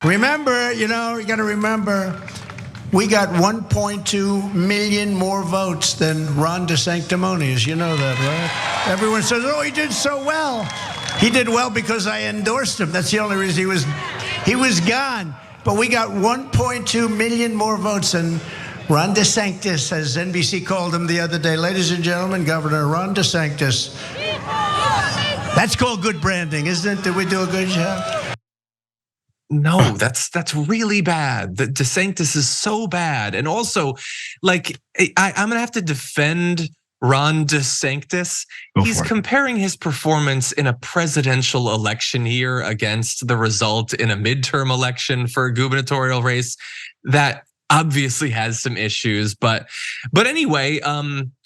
Remember, you got to remember, we got 1.2 million more votes than Ron DeSanctimonious. You know that, right? Everyone says, oh, he did so well. He did well because I endorsed him. That's the only reason he was gone. But we got 1.2 million more votes than Ron DeSantis, as NBC called him the other day. Ladies and gentlemen, Governor Ron DeSantis. That's called good branding, isn't it? Did we do a good job? No, that's really bad. The DeSantis is so bad. And also, like, I'm gonna have to defend Ron DeSantis. He's comparing his performance in a presidential election year against the result in a midterm election for a gubernatorial race that obviously has some issues. But anyway,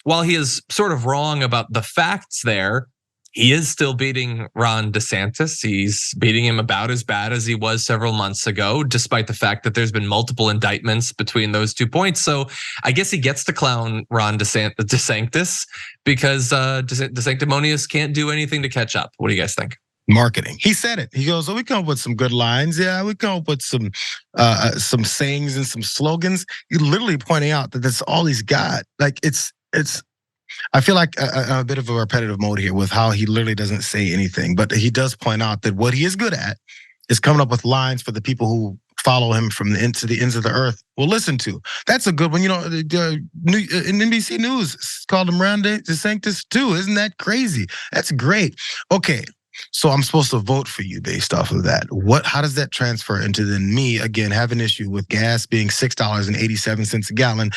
while he is sort of wrong about the facts there, he is still beating Ron DeSantis. He's beating him about as bad as he was several months ago, despite the fact that there's been multiple indictments between those 2 points. So I guess he gets to clown Ron DeSantis because DeSanctimonious can't do anything to catch up. What do you guys think? Marketing. He said it. He goes, "Oh, we come up with some good lines. Yeah, we come up with some sayings and some slogans." He's literally pointing out that that's all he's got. Like it's. I feel like a bit of a repetitive mode here with how he literally doesn't say anything, but he does point out that what he is good at is coming up with lines for the people who follow him from the ends to the ends of the earth will listen to. That's a good one. In NBC News called him Ron DeSantis too. Isn't that crazy? That's great. Okay. So I'm supposed to vote for you based off of that. How does that transfer into then me again have an issue with gas being $6.87 a gallon,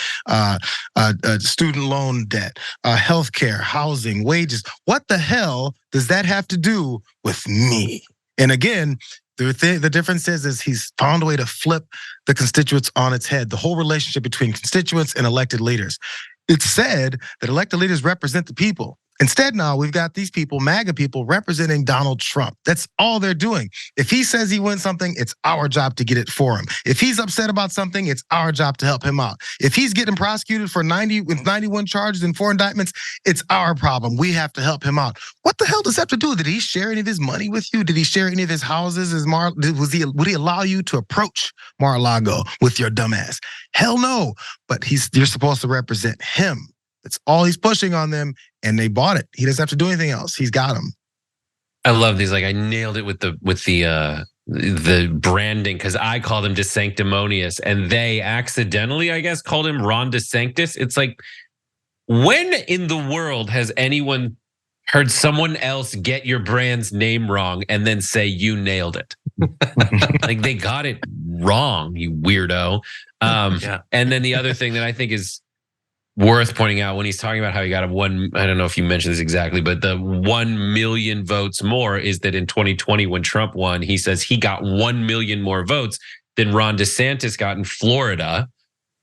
student loan debt, healthcare, housing, wages? What the hell does that have to do with me? And again, the difference is he's found a way to flip the constituents on its head. The whole relationship between constituents and elected leaders. It's said that elected leaders represent the people. Instead, now we've got these people, MAGA people, representing Donald Trump. That's all they're doing. If he says he wins something, it's our job to get it for him. If he's upset about something, it's our job to help him out. If he's getting prosecuted for 91 charges and 4 indictments, it's our problem. We have to help him out. What the hell does that have to do? Did he share any of his money with you? Did he share any of his houses? Would he allow you to approach Mar-a-Lago with your dumb ass? Hell no. But you're supposed to represent him. That's all he's pushing on them, and they bought it. He doesn't have to do anything else. He's got them. I love these. Like I nailed it with the branding because I called him DeSanctimonious, and they accidentally, I guess, called him Ron DeSantis. It's like, when in the world has anyone heard someone else get your brand's name wrong and then say you nailed it? Like they got it wrong, you weirdo. Yeah. And then the other thing that I think is worth pointing out when he's talking about how he got I don't know if you mentioned this exactly, but the 1 million votes more is that in 2020 when Trump won, he says he got 1 million more votes than Ron DeSantis got in Florida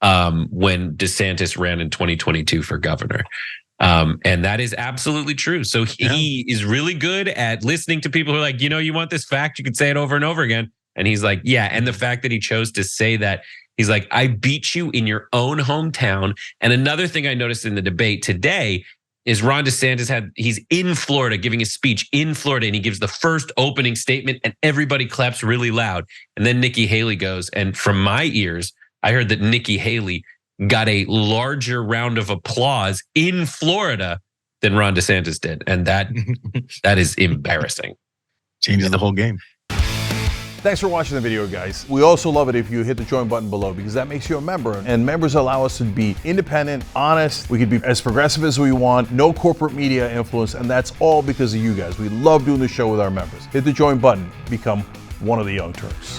when DeSantis ran in 2022 for governor. And that is absolutely true. So he is really good at listening to people who are like, you want this fact, you could say it over and over again. And he's like, yeah. And the fact that he chose to say that, he's like, I beat you in your own hometown. And another thing I noticed in the debate today is Ron DeSantis he's in Florida giving a speech in Florida, and he gives the first opening statement and everybody claps really loud. And then Nikki Haley goes, and from my ears, I heard that Nikki Haley got a larger round of applause in Florida than Ron DeSantis did. And that is embarrassing. Changes the whole game. Thanks for watching the video, guys. We also love it if you hit the join button below because that makes you a member, and members allow us to be independent, honest. We can be as progressive as we want, no corporate media influence, and that's all because of you guys. We love doing the show with our members. Hit the join button, become one of the Young Turks.